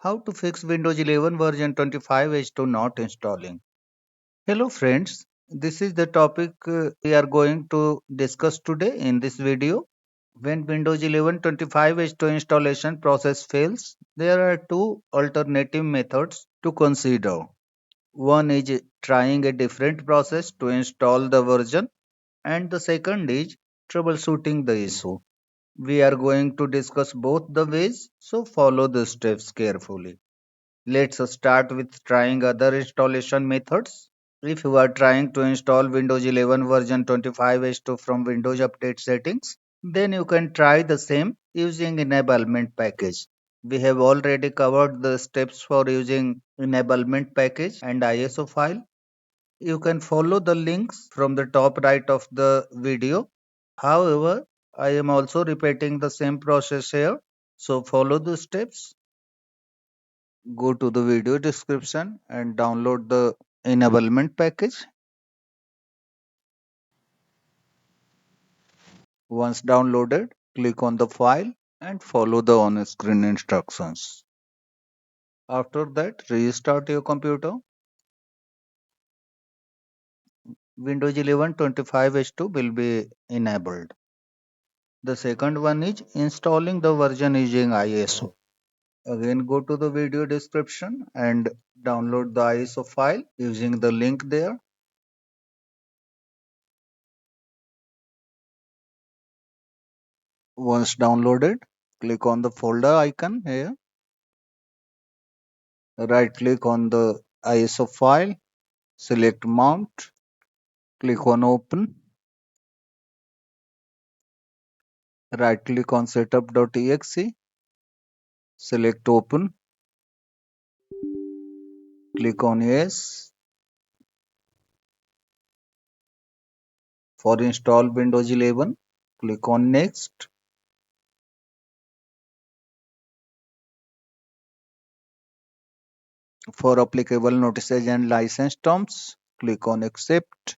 How to fix Windows 11 version 25 H2 not installing. Hello friends, this is the topic we are going to discuss today in this video. When Windows 11 25 H2 installation process fails, there are two alternative methods to consider. One is trying a different process to install the version, and the second is troubleshooting the issue. We are going to discuss both the ways, so follow the steps carefully. Let's start with trying other installation methods. If you are trying to install Windows 11 version 25H2 from Windows Update settings, then you can try the same using Enablement package. We have already covered the steps for using Enablement package and ISO file. You can follow the links from the top right of the video. However, I am also repeating the same process here. So follow the steps. Go to the video description and download the enablement package. Once downloaded, click on the file and follow the on-screen instructions. After that, restart your computer. Windows 11 25H2 will be enabled. The second one is installing the version using ISO. Again, go to the video description and download the ISO file using the link there. Once downloaded, click on the folder icon here. Right click on the ISO file, select mount, click on open, right click on setup.exe, select open, click on yes. For install Windows 11, click on next. For applicable notices and license terms, click on accept.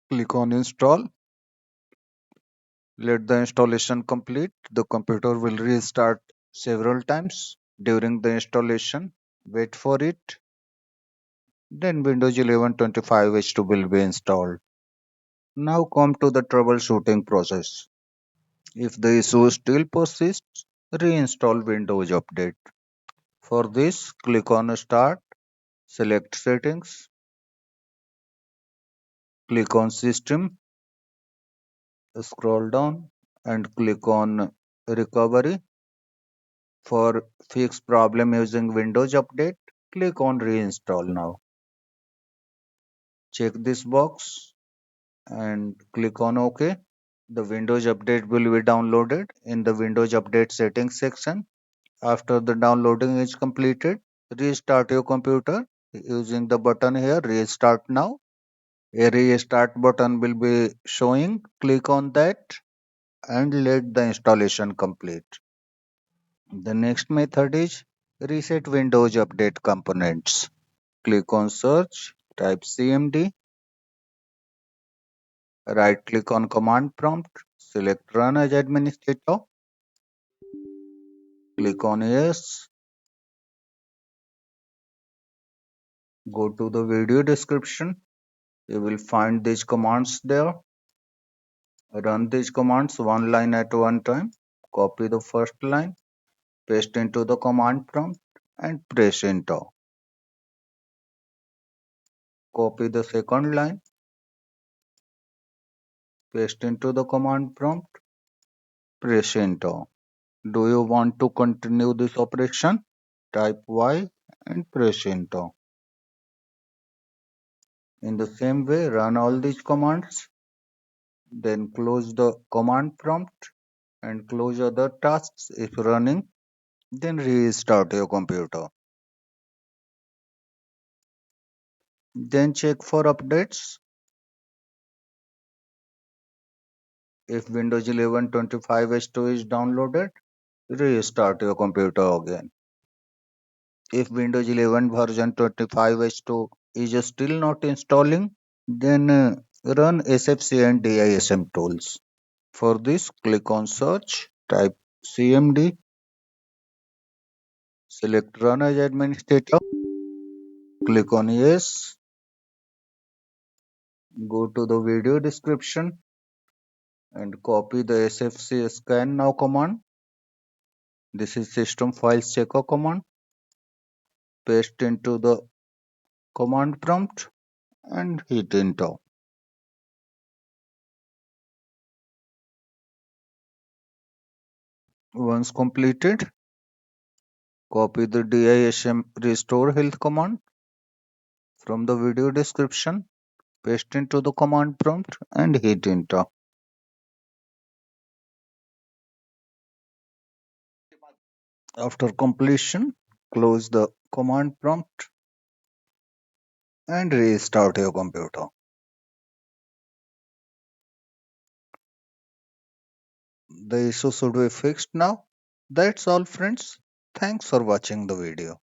Click on install. Let the installation complete. The computer will restart several times during the installation. Wait for it. Then Windows 11 25H2 will be installed. Now come to the troubleshooting process. If the issue still persists, reinstall Windows Update. For this, click on Start, select Settings, click on System, scroll down and click on Recovery. For fix problem using Windows Update, click on Reinstall now. Check this box and click on OK. The Windows Update will be downloaded in the Windows Update settings section. After the downloading is completed, restart your computer using the button here, Restart Now. A restart button will be showing. Click on that and let the installation complete. The next method is Reset Windows Update Components. Click on Search, type CMD, right click on Command Prompt, select Run as Administrator, click on Yes. Go to the video description. You will find these commands there. Run these commands one line at one time. Copy the first line, paste into the command prompt and press enter. Copy the second line, paste into the command prompt, press enter. Do you want to continue this operation? Type Y and press enter. In the same way, run all these commands, then close the command prompt and close other tasks if running, then restart your computer. Then check for updates. If Windows 11 25H2 is downloaded, restart your computer again. If Windows 11 version 25H2 is still not installing, then Run SFC and DISM tools. For this, click on Search, type CMD, select Run as Administrator, click on Yes, go to the video description and copy the SFC SCANNOW command. This is System Files Checker command. Paste into the command prompt and hit enter. Once completed, copy the DISM RestoreHealth command from the video description, paste into the command prompt and hit enter. After completion, close the command prompt and restart your computer. The issue should be fixed now. That's all friends. Thanks for watching the video.